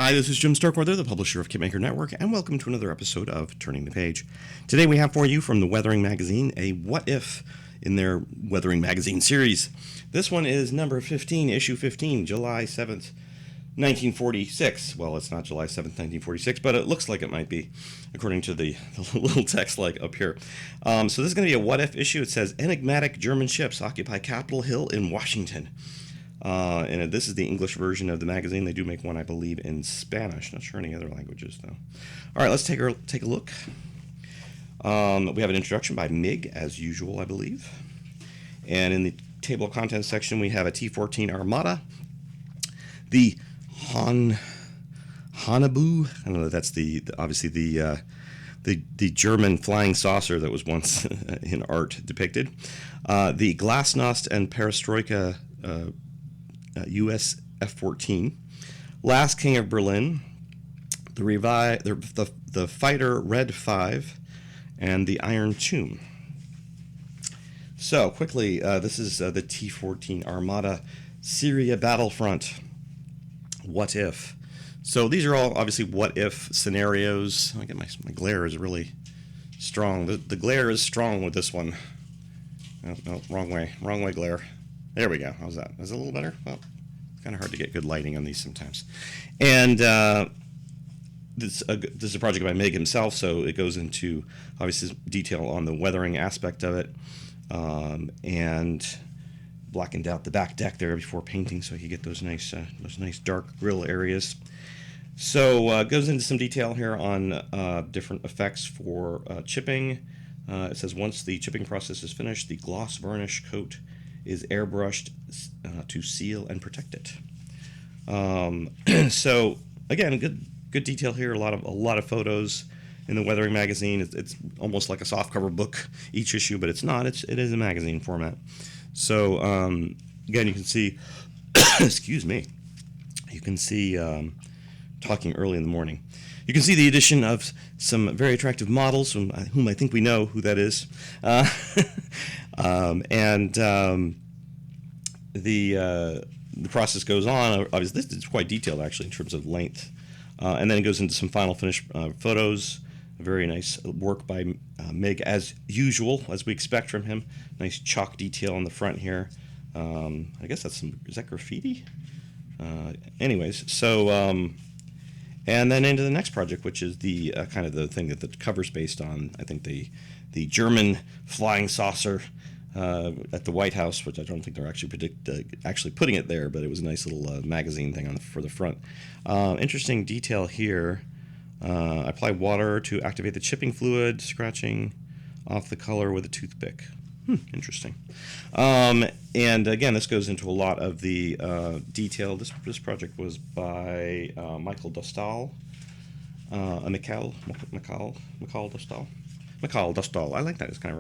Hi, this is Jim Starkweather, the publisher of Kitmaker Network, and welcome to another episode of Turning the Page. Today we have for you from the Weathering Magazine a What If in their Weathering Magazine series. This one is number 15, issue 15, July 7th, 1946. Well, it's not July 7th, 1946, but it looks like it might be, according to the little text like up here. So this is going to be a What If issue. It says, enigmatic German ships occupy Capitol Hill in Washington. And this is the English version of the magazine. They do make one, I believe, in Spanish. Not sure any other languages, though. All right, let's take a look. We have an introduction by Mig, as usual, I believe. And in the table of contents section, we have a T-14 Armada, the Hanabu. I don't know if that's obviously the German flying saucer that was once in art depicted. The Glasnost and Perestroika U.S. F-14, Last King of Berlin, the fighter Red 5, and the Iron Tomb. So quickly, this is the T-14 Armada Syria Battlefront. What if? So these are all obviously what if scenarios. I get my glare is really strong. The glare is strong with this one. No, wrong way glare. There we go. How's that? Is it a little better? Well, it's kind of hard to get good lighting on these sometimes. And this is a project by Mig himself, so it goes into obviously detail on the weathering aspect of it, and blackened out the back deck there before painting, so you get those nice dark grill areas. So it goes into some detail here on different effects for chipping. It says once the chipping process is finished, the gloss varnish coat is airbrushed to seal and protect it. So again, good detail here. A lot of photos in the Weathering magazine. It's almost like a softcover book each issue, but it's not. It is a magazine format. So again, you can see. Excuse me. You can see talking early in the morning. You can see the addition of some very attractive models, whom I think we know who that is. The process goes on. Obviously, this is quite detailed, actually, in terms of length. And then it goes into some final finish photos. Very nice work by Mig, as usual, as we expect from him. Nice chalk detail on the front here. I guess is that graffiti? Anyways, so... and then into the next project, which is the kind of the thing that the cover's based on. I think the German flying saucer at the White House, which I don't think they're actually putting it there, but it was a nice little magazine thing for the front. Interesting detail here. Apply water to activate the chipping fluid, scratching off the color with a toothpick. Interesting. And again, this goes into a lot of the detail. This project was by Michael Dostal, Mikhail Dostal. Mikhail Dostal. I like that. It kind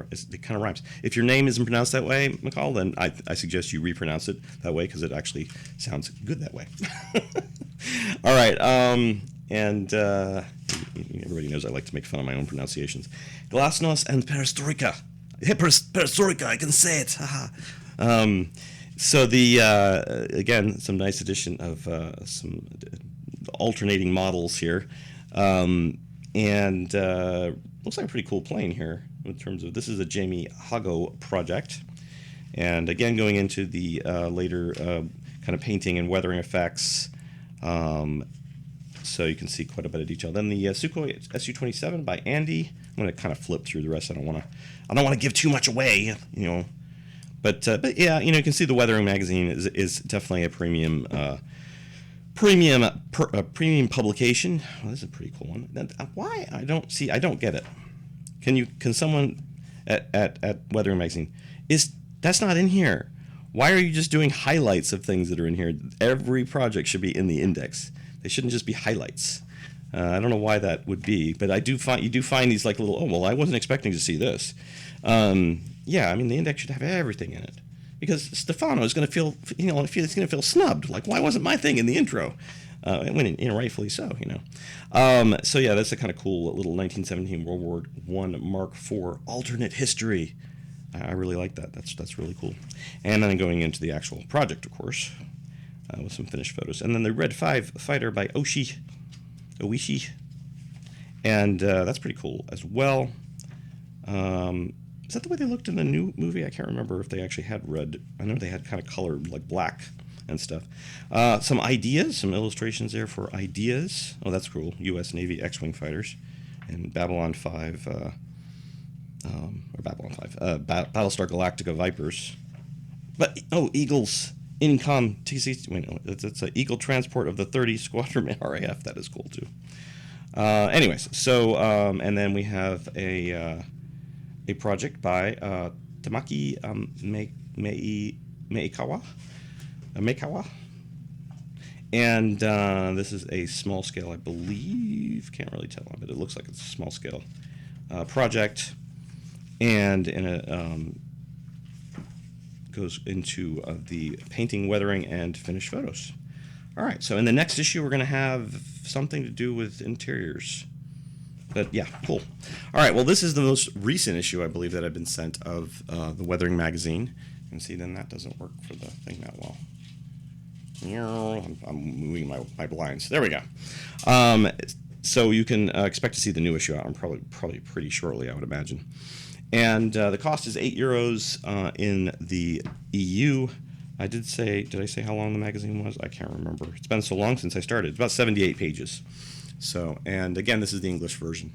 of rhymes. If your name isn't pronounced that way, Mikhail, then I suggest you repronounce it that way because it actually sounds good that way. All right. And everybody knows I like to make fun of my own pronunciations. Glasnost and Perestroika. Hey, Perestroika, I can say it. So again, some nice addition of some alternating models here. And looks like a pretty cool plane here in terms of, this is a Jamie Hago project. And again, going into the later kind of painting and weathering effects. So you can see quite a bit of detail. Then the Sukhoi Su-27 by Andy. I'm going to kind of flip through the rest. I don't want to give too much away, But yeah, you can see the Weathering magazine is definitely a premium publication. Well, this is a pretty cool one. Why I don't get it. Can someone at Weathering magazine that's not in here? Why are you just doing highlights of things that are in here? Every project should be in the index. They shouldn't just be highlights. I don't know why that would be, but you do find these like little, oh, well, I wasn't expecting to see this. Yeah, I mean, the index should have everything in it. Because Stefano is going to feel, he's going to feel snubbed. Like, why wasn't my thing in the intro? When, rightfully so, So yeah, that's a kind of cool little 1917 World War I Mark IV alternate history. I really like that. That's really cool. And then going into the actual project, of course, with some finished photos. And then the Red 5 fighter by Oshi. Oishi. And that's pretty cool as well. Is that the way they looked in the new movie? I can't remember if they actually had red. I know they had kind of colored, like black and stuff. Some ideas, some illustrations there for ideas. Oh, that's cool. U.S. Navy X-Wing fighters and Babylon 5, or Babylon 5, Battlestar Galactica Vipers. But, Eagles Incom TC. Wait, no, it's an Eagle transport of the 30 Squadron RAF. That is cool, too. Anyways, so, and then we have a project by Tamaki Meikawa. And this is a small scale, I believe. Can't really tell, but it looks like it's a small scale project. And goes into the painting, weathering, and finished photos. All right, so in the next issue, we're going to have something to do with interiors. But yeah, cool. All right, well, this is the most recent issue, I believe, that I've been sent of the Weathering magazine. And see, then that doesn't work for the thing that well. I'm moving my blinds. There we go. So you can expect to see the new issue out probably pretty shortly, I would imagine. And the cost is €8 in the EU. Did I say how long the magazine was? I can't remember. It's been so long since I started. It's about 78 pages. So, and again, this is the English version.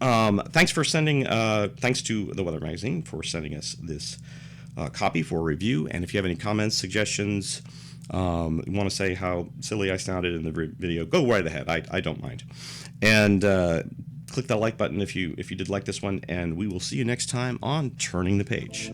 Thanks to the Weather Magazine for sending us this copy for review. And if you have any comments, suggestions, you want to say how silly I sounded in the video, go right ahead. I don't mind. And click that like button if you did like this one. And we will see you next time on Turning the Page.